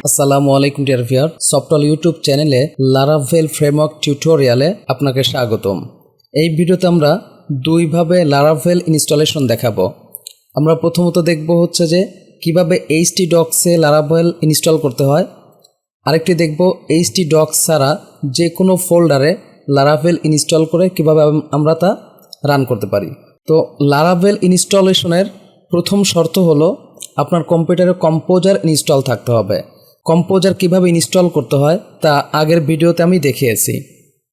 আসসালামু আলাইকুম dear viewer, software YouTube চ্যানেলে লারাভেল ফ্রেমওয়ার্ক টিউটোরিয়ালে আপনাকে স্বাগতম। এই ভিডিওতে আমরা দুইভাবে লারাভেল ইনস্টলেশন দেখাবো। আমরা প্রথমত দেখব হচ্ছে যে কিভাবে htdocs-এ লারাভেল ইনস্টল করতে হয়। আরেকটি দেখব htdocs ছাড়া যে কোনো ফোল্ডারে লারাভেল ইনস্টল করে কিভাবে আমরা তা রান করতে পারি। তো লারাভেল ইনস্টলেশনের প্রথম শর্ত হলো আপনার কম্পিউটারে কম্পোজার ইনস্টল থাকতে হবে। কম্পোজার কিভাবে ইনস্টল করতে হয় তা আগের ভিডিওতে আমি দেখিয়েছি।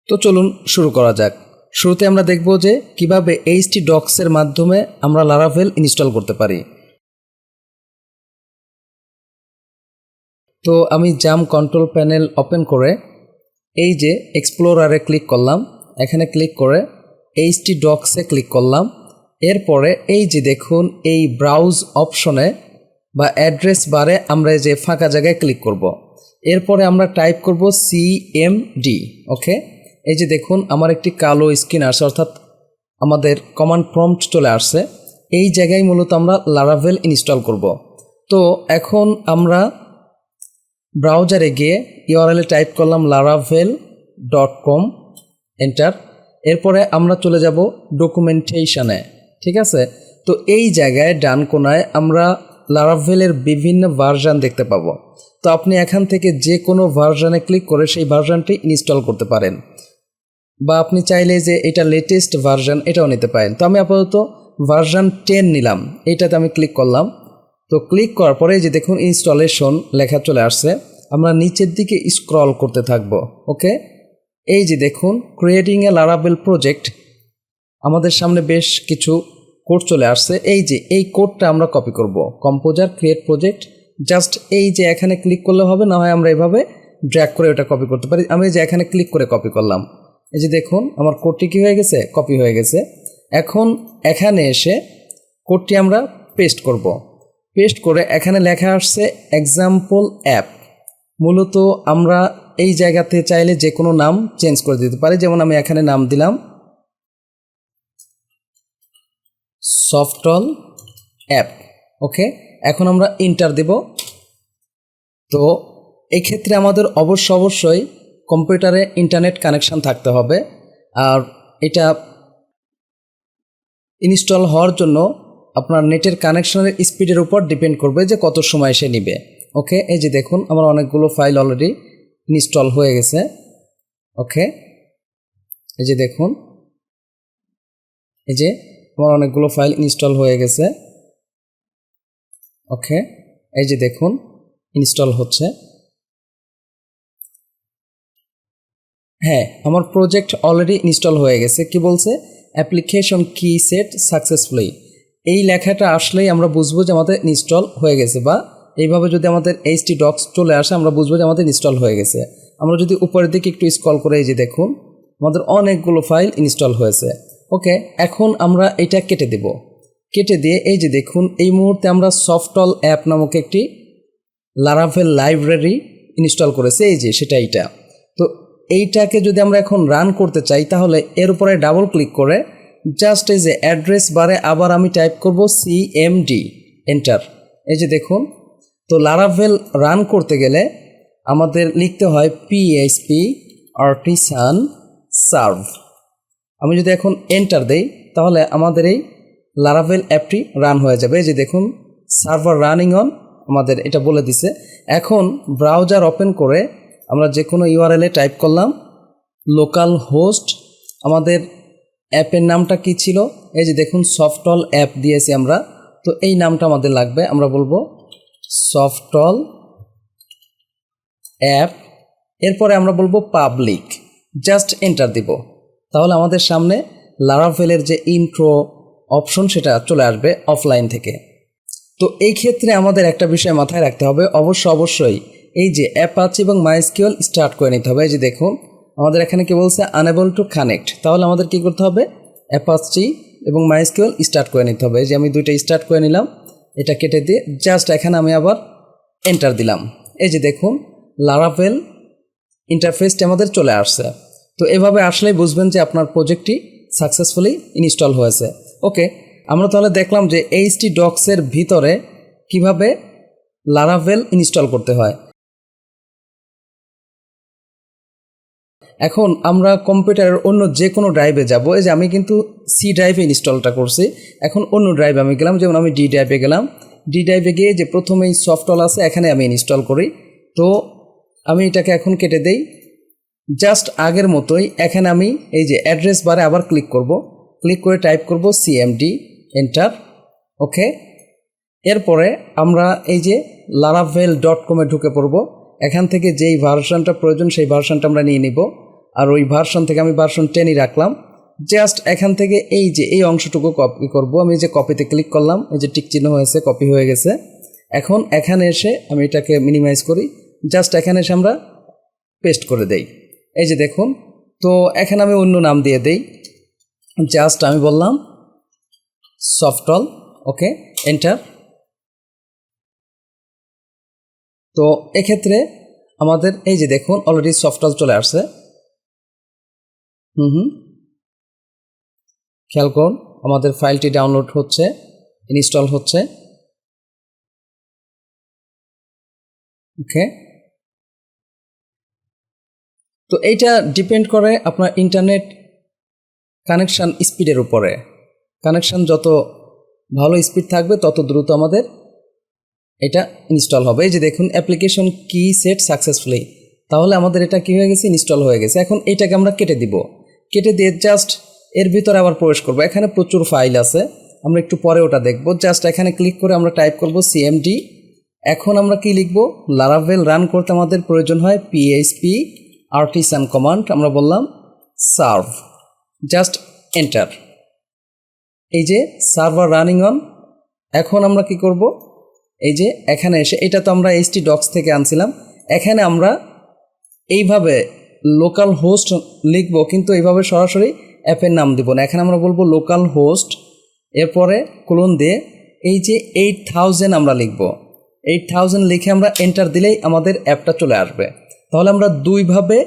তো চলুন শুরু করা যাক। শুরুতে আমরা দেখব যে কিভাবে htdocs-এর মাধ্যমে আমরা লারাভেল ইনস্টল করতে পারি। তো আমি জাম কন্ট্রোল প্যানেল ওপেন করে এই যে এক্সপ্লোরারে ক্লিক করলাম, এখানে ক্লিক করে htdocs-এ ক্লিক করলাম। এরপরে এই যে দেখুন এই ব্রাউজ অপশনে বা অ্যাড্রেস বারে আমরা যে ফাঁকা জায়গায় ক্লিক করব। এরপরে আমরা টাইপ করব cmd। ওকে, এই যে দেখুন আমার একটি কালো স্ক্রিন আসছে, অর্থাৎ আমাদের কমান্ড প্রম্পট চলে আসছে। এই জায়গায় মূলত আমরা লারাভেল ইনস্টল করব। তো এখন আমরা ব্রাউজারে গিয়ে ইউআরএল টাইপ করলাম laravel.com, এন্টার। এরপরে আমরা চলে যাব ডকুমেন্টেশনে, ঠিক আছে। তো এই জায়গায় ডান কোনায় আমরা লারাভেলের বিভিন্ন ভার্সন দেখতে পাবো। তো আপনি এখান থেকে যে কোনো ভার্সনে ক্লিক করে সেই ভার্সনটি ইনস্টল করতে পারেন, বা আপনি চাইলে যে এটা লেটেস্ট ভার্সন এটাও নিতে পারেন। তো আমি আপাতত ভার্সন 10 নিলাম, এইটাতে আমি ক্লিক করলাম। তো ক্লিক করার পরে যে দেখুন ইনস্টলেশন লেখা চলে আসছে। আমরা নিচের দিকে স্ক্রল করতে থাকব। ওকে, এই যে দেখুন ক্রিয়েটিং এ লারাভেল প্রজেক্ট, আমাদের সামনে বেশ কিছু কোড চলে আসছে। এই যে এই কোডটা আমরা কপি করব, কম্পোজার ক্রিয়েট প্রজেক্ট। জাস্ট এই যে এখানে ক্লিক করলে হবে, না হয় আমরা এভাবে ড্র্যাগ করে ওটা কপি করতে পারি। আমি যে এখানে ক্লিক করে কপি করলাম, এই যে দেখুন আমার কোডটি কী হয়ে গেছে, কপি হয়ে গেছে। এখন এখানে এসে কোডটি আমরা পেস্ট করব। পেস্ট করে এখানে লেখা আসছে এক্সাম্পল অ্যাপ। মূলত আমরা এই জায়গাতে চাইলে যে কোনো নাম চেঞ্জ করে দিতে পারি। যেমন আমি এখানে নাম দিলাম সফটওয়্যার অ্যাপ। ওকে, এখন আমরা এন্টার দেব। তো এই ক্ষেত্রে আমাদের অবশ্যই কম্পিউটারে ইন্টারনেট কানেকশান থাকতে হবে। আর এটা ইনস্টল হওয়ার জন্য আপনার নেটের কানেকশনের স্পিডের উপর ডিপেন্ড করবে যে কত সময় সে নেবে। ওকে, এই যে দেখুন আমার অনেকগুলো ফাইল অলরেডি ইনস্টল হয়ে গেছে। ওকে, এই যে দেখুন এই যে আমার অনেকগুলো ফাইল ইনস্টল হয়ে গেছে। ওকে, এই যে দেখুন ইনস্টল হচ্ছে। হ্যাঁ, আমার প্রজেক্ট অলরেডি ইনস্টল হয়ে গেছে। কি বলছে, অ্যাপ্লিকেশন কি সেট সাকসেসফুলি। এই লেখাটা আসলেই আমরা বুঝবো যে আমাদের ইনস্টল হয়ে গেছে, বা এইভাবে যদি আমাদের htdocs চলে আসে আমরা বুঝবো যে আমাদের ইনস্টল হয়ে গেছে। আমরা যদি উপরের দিকে একটু স্ক্রল করে এই যে দেখুন আমাদের অনেকগুলো ফাইল ইনস্টল হয়েছে। ওকে, এখন আমরা এটা কেটে দেব। কেটে দিয়ে এই যে দেখুন এই মুহূর্তে আমরা সফটওয়্যার অ্যাপ নামক একটি লারাভেল লাইব্রেরি ইনস্টল করেছি, এই যে সেটা এইটা। তো এইটাকে যদি আমরা এখন রান করতে চাই তাহলে এর উপরে ডাবল ক্লিক করে জাস্ট এই যে অ্যাড্রেস বারে আবার আমি টাইপ করব cmd, এন্টার। এই যে দেখুন, তো লারাভেল রান করতে গেলে আমাদের লিখতে হয় php artisan serve। আমি যদি এখন এন্টার দেই তাহলে আমাদের এই লারাভেল অ্যাপটি রান হয়ে যাবে। এই যে দেখুন সার্ভার রানিং অন আমাদের এটা বলে দিছে। এখন ব্রাউজার ওপেন করে আমরা যে কোনো ইউআরএলে টাইপ করলাম লোকাল হোস্ট, আমাদের অ্যাপের নামটা কি ছিল, এই যে দেখুন সফটওয়্যার অ্যাপ দিয়েছি আমরা। তো এই নামটা আমাদের লাগবে, আমরা বলবো সফটওয়্যার অ্যাপ। এরপরে আমরা বলবো পাবলিক, জাস্ট এন্টার দিব। তাহলে আমাদের সামনে লারাভেলের যে ইন্ট্রো অপশন সেটা চলে আসবে অফলাইন থেকে। তো এই ক্ষেত্রে আমাদের একটা বিষয় মাথায় রাখতে হবে, অবশ্যই এই যে অ্যাপাচি এবং মাইস্কিউএল স্টার্ট করে নিতে হবে। এই যে দেখুন আমাদের এখানে কি বলছে আনএবল টু কানেক্ট, তাহলে আমাদের কি করতে হবে অ্যাপাচি এবং মাইস্কিউএল স্টার্ট করে নিতে হবে। এই যে আমি দুইটা স্টার্ট করে নিলাম, এটা কেটে দিয়ে জাস্ট এখানে আমি আবার এন্টার দিলাম। এই যে দেখুন লারাভেল ইন্টারফেসটি আমাদের চলে আসছে। তো এভাবে আসলেই বুঝবেন যে আপনার প্রজেক্টটি সাকসেসফুলি ইনস্টল হয়েছে। ওকে, আমরা তাহলে দেখলাম যে htdocs-এর ভিতরে কিভাবে লারাভেল ইনস্টল করতে হয়। এখন আমরা কম্পিউটারের অন্য যে কোনো ড্রাইভে যাব। এই যে আমি কিন্তু সি ড্রাইভে ইনস্টলটা করছি, এখন অন্য ড্রাইভে আমি গেলাম, যেমন আমি ডি ড্রাইভে গেলাম। ডি ড্রাইভে গিয়ে যে প্রথমেই সফটওয়্যার আছে এখানে আমি ইনস্টল করি। তো আমি এটাকে এখন কেটে দেই। জাস্ট আগের মতোই এখানে আমি এই যে অ্যাড্রেস বারে আবার ক্লিক করব, ক্লিক করে টাইপ করব সিএমডি, এন্টার। ওকে, এরপরে আমরা এই যে laravel.com ঢুকে পড়ব। এখান থেকে যেই ভার্সনটা প্রয়োজন সেই ভার্সনটা আমরা নিয়ে নিব, আর ওই ভার্সন থেকে আমি ভার্সন 10ই রাখলাম। জাস্ট এখান থেকে এই যে এই অংশটুকু কপি করব। আমি যে কপিতে ক্লিক করলাম, এই যে টিক চিহ্ন হয়েছে, কপি হয়ে গেছে। এখন এখানে এসে আমি এটাকে মিনিমাইজ করি, জাস্ট এখানে এসে আমরা পেস্ট করে দেই। এই যে দেখুন, তো এখানে আমি অন্য নাম দিয়ে দেই, জাস্ট আমি বললাম সফটওয়্যার। ওকে, এন্টার। তো এক্ষেত্রে আমাদের এই যে দেখুন অলরেডি সফটওয়্যার চলে আসছে। খেয়াল করুন, আমাদের ফাইলটি ডাউনলোড হচ্ছে, ইনস্টল হচ্ছে। ওকে, তো এইটা ডিপেন্ড করে আপনার ইন্টারনেট কানেকশান স্পিডের উপরে। কানেকশান যত ভালো স্পিড থাকবে তত দ্রুত আমাদের এটা ইনস্টল হবে। এই যে দেখুন অ্যাপ্লিকেশন কি সেট সাকসেসফুলি, তাহলে আমাদের এটা কি হয়ে গেছে, ইনস্টল হয়ে গেছে। এখন এইটাকে আমরা কেটে দিব, কেটে দিয়ে জাস্ট এর ভিতরে আবার প্রবেশ করব। এখানে প্রচুর ফাইল আছে, আমরা একটু পরে ওটা দেখব। জাস্ট এখানে ক্লিক করে আমরা টাইপ করব সিএমডি। এখন আমরা কি লিখব, লারাভেল রান করতে আমাদের প্রয়োজন হয় পিএইচপি আর্টিসান কমান্ড। আমরা বললাম সার্ভ, জাস্ট এন্টার। এই যে সার্ভার রানিং অন। এখন আমরা কি করব, এই যে এখানে এসে, এটা তো আমরা htdocs থেকে আনছিলাম, এখানে আমরা এইভাবে লোকাল হোস্ট লিখব, কিন্তু এইভাবে সরাসরি অ্যাপের নাম দিব না। এখানে আমরা বলবো লোকাল হোস্ট, এরপরে কোলন দিয়ে এই যে 8000 আমরা লিখব। 8000 লিখে আমরা এন্টার দিলেই আমাদের অ্যাপটা চলে আসবে। তাহলে আমরা দুইভাবে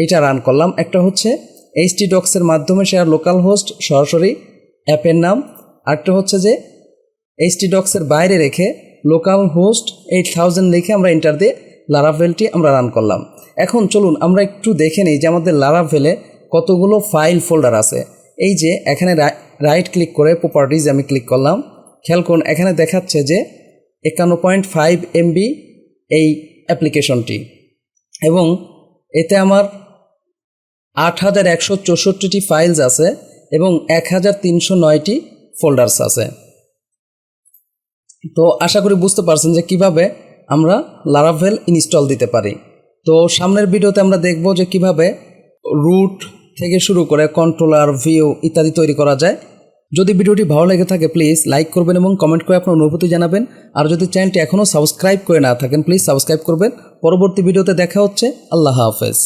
এটা রান করলাম, একটা হচ্ছে htdocs-এর মাধ্যমে শেয়ার লোকাল হোস্ট সরাসরি অ্যাপের নাম, আরেকটা হচ্ছে যে htdocs-এর বাইরে রেখে লোকাল হোস্ট 8000 লিখে আমরা এন্টার দিয়ে লারাভেলটি আমরা রান করলাম। এখন চলুন আমরা একটু দেখে নিই যে আমাদের লারাভেলে কতগুলো ফাইল ফোল্ডার আছে। এই যে এখানে রাইট ক্লিক করে প্রপার্টিজ আমি ক্লিক করলাম, খেয়াল করুন এখানে দেখাচ্ছে যে 51.5 MB এই অ্যাপ্লিকেশনটি, এবং এতে আমার 8164টি ফাইলস আছে এবং 1309টি ফোল্ডার্স আছে। তো আশা করি বুঝতে পারছেন যে কিভাবে আমরা লারাভেল ইনস্টল দিতে পারি। তো সামনের ভিডিওতে আমরা দেখব যে কিভাবে রুট থেকে শুরু করে কন্ট্রোলার, ভিউ ইত্যাদি তৈরি করা যায়। যদি ভিডিওটি ভালো লেগে থাকে প্লিজ লাইক করবেন এবং কমেন্ট করে আপনার অনুভূতি জানাবেন। আর যদি চ্যানেলটি এখনও সাবস্ক্রাইব করে না থাকেন প্লিজ সাবস্ক্রাইব করবেন। পরবর্তী ভিডিওতে দেখা হচ্ছে। আল্লাহ হাফেজ।